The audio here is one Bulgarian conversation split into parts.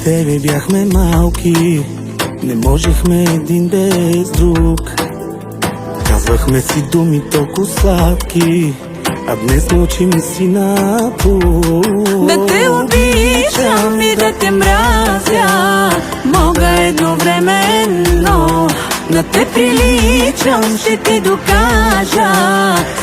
тебе бяхме малки, не можехме един без друг. Казвахме си думи толкова сладки, а днес мълчим и си напук. Да те обичам и да те мразя мога едновременно. На те приличам, ще ти докажа,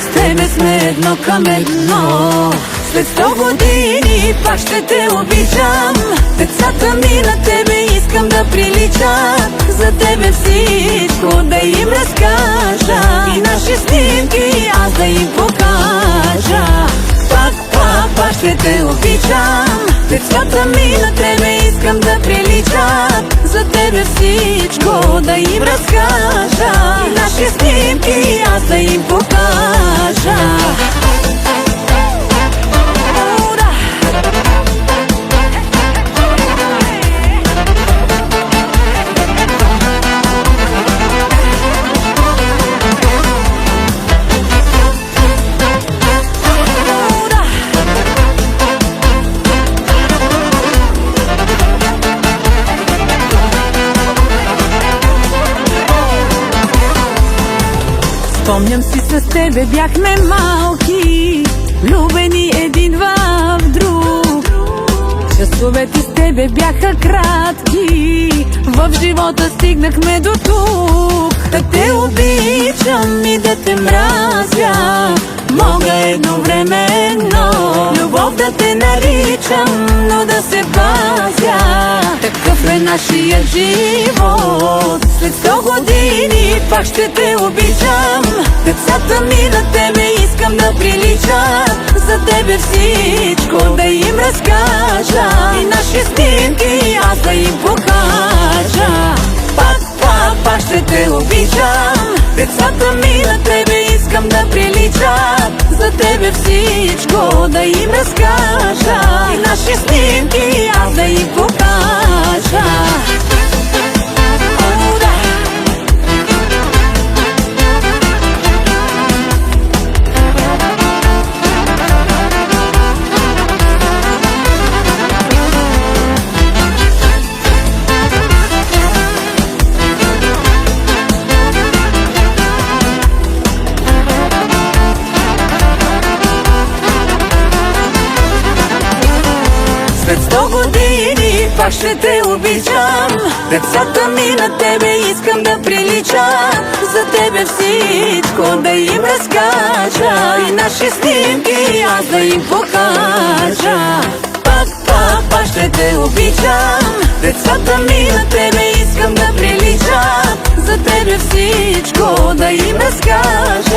с тебе сме едно към едно. След 100 години пак ще те обичам. Децата ми на тебе искам да приличат. За тебе всичко да им разкажа и наши снимки аз да им покажа. Пак ще те обичам. Децата ми на тебе искам да приличат. За тебе всичко да им разкажа и наши снимки аз да им покажа. Спомням си, с тебе бяхме малки, влюбени един в друг. Часовете с тебе бяха кратки, в живота стигнахме до тук. Да те обичам и да те мразя мога едновременно. Любов да те наричам, но да се пазя. Такъв е нашия живот. След 100 години пак ще те обичам. Децата ми на тебе искам да приличат. За тебе всичко да им разкажа и наши снимки аз да им покажа. Пак ще те обичам. Децата ми на тебе искам да приличат. За тебе всичко да им разкажа и наши снимки аз да им покажа. След 100 години пак ще те обичам. Децата ми на тебе искам да приличат. За тебе всичко да им разкажа и наши снимки аз да им покажа. Пак ще те обичам. Децата ми на тебе искам да приличат. За тебе всичко да им разкажа